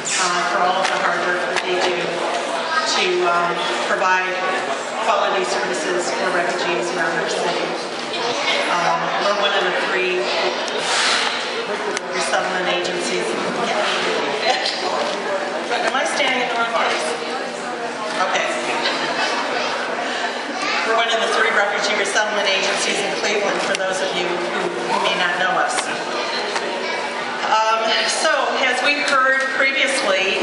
for all of the hard work that they do to provide quality services for refugees around our city. We're one of the 3 resettlement agencies. Am I standing in the wrong place? Okay. We're one of the 3 refugee resettlement agencies in Cleveland, for those of you who may not know us. So, as we heard previously,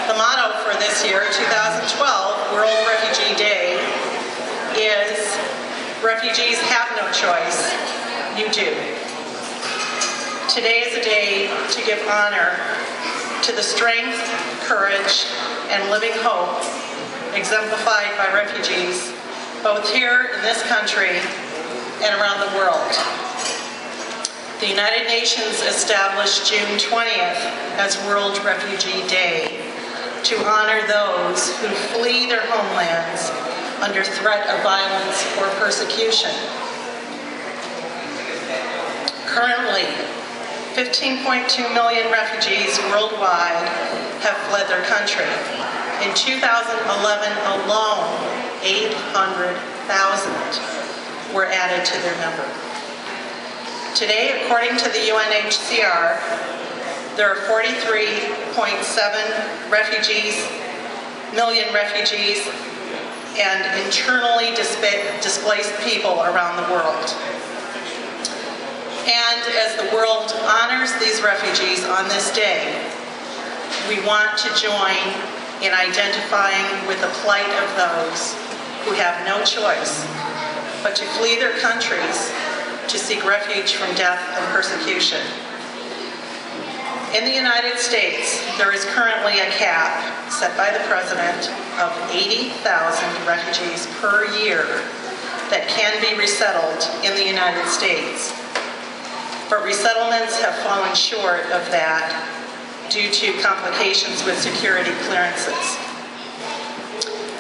the motto for this year, 2012, World Refugee Day, is refugees have no choice, you do. Today is a day to give honor to the strength, courage, and living hope exemplified by refugees, both here in this country and around the world. The United Nations established June 20th as World Refugee Day to honor those who flee their homelands under threat of violence or persecution. Currently, 15.2 million refugees worldwide have fled their country. In 2011 alone, 800,000 were added to their number. Today, according to the UNHCR, there are 43.7 million refugees and internally displaced people around the world. And as the world honors these refugees on this day, we want to join in identifying with the plight of those who have no choice but to flee their countries to seek refuge from death and persecution. In the United States, there is currently a cap set by the President of 80,000 refugees per year that can be resettled in the United States. But resettlements have fallen short of that due to complications with security clearances.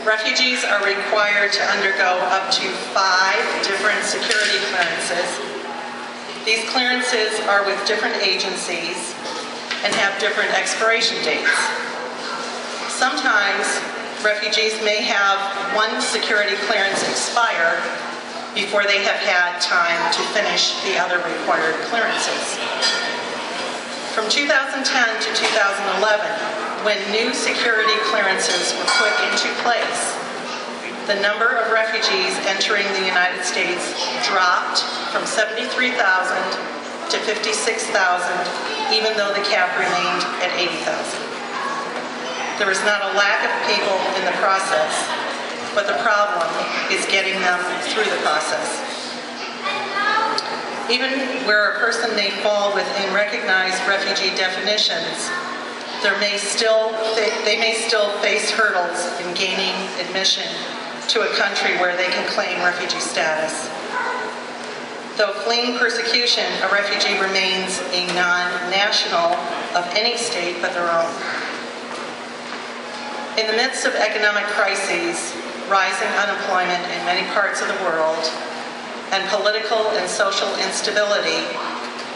Refugees are required to undergo up to 5 different security clearances. These clearances are with different agencies and have different expiration dates. Sometimes refugees may have one security clearance expire before they have had time to finish the other required clearances. From 2010 to 2011, when new security clearances were put into place, the number of refugees entering the United States dropped from 73,000 to 56,000, even though the cap remained at 80,000. There is not a lack of people in the process, but the problem is getting them through the process. Even where a person may fall within recognized refugee definitions, they may still face hurdles in gaining admission to a country where they can claim refugee status. Though fleeing persecution, a refugee remains a non-national of any state but their own. In the midst of economic crises, rising unemployment in many parts of the world, and political and social instability,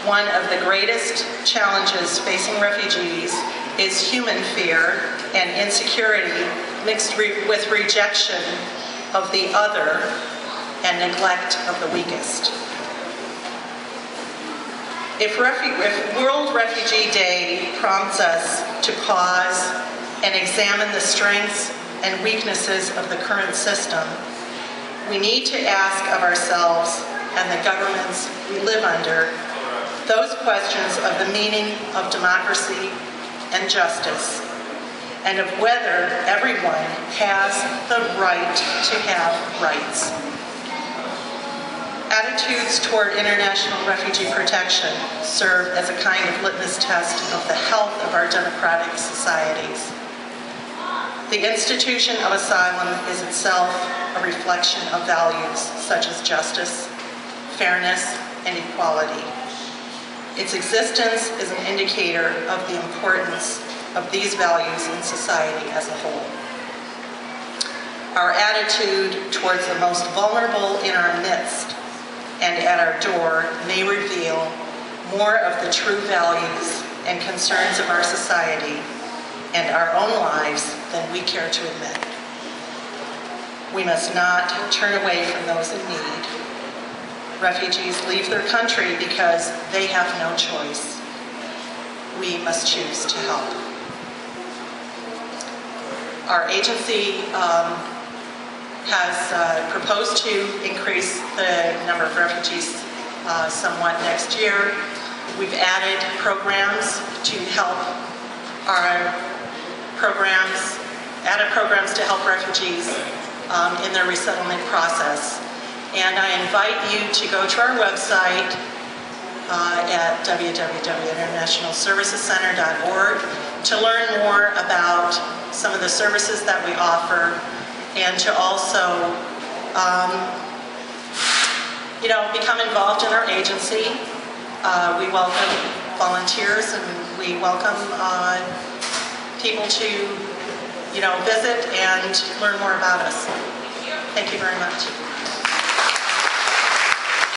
one of the greatest challenges facing refugees is human fear and insecurity mixed with rejection of the other and neglect of the weakest. If World Refugee Day prompts us to pause and examine the strengths and weaknesses of the current system, we need to ask of ourselves and the governments we live under those questions of the meaning of democracy and justice, and of whether everyone has the right to have rights. Attitudes toward international refugee protection serve as a kind of litmus test of the health of our democratic societies. The institution of asylum is itself a reflection of values such as justice, fairness, and equality. Its existence is an indicator of the importance of these values in society as a whole. Our attitude towards the most vulnerable in our midst and at our door may reveal more of the true values and concerns of our society and our own lives than we care to admit. We must not turn away from those in need. Refugees leave their country because they have no choice. We must choose to help. Our agency has proposed to increase the number of refugees somewhat next year. We've added programs to help programs to help refugees in their resettlement process. And I invite you to go to our website at www.internationalservicescenter.org to learn more about some of the services that we offer, and to also become involved in our agency. We welcome volunteers, and we welcome people to visit and learn more about us. Thank you very much.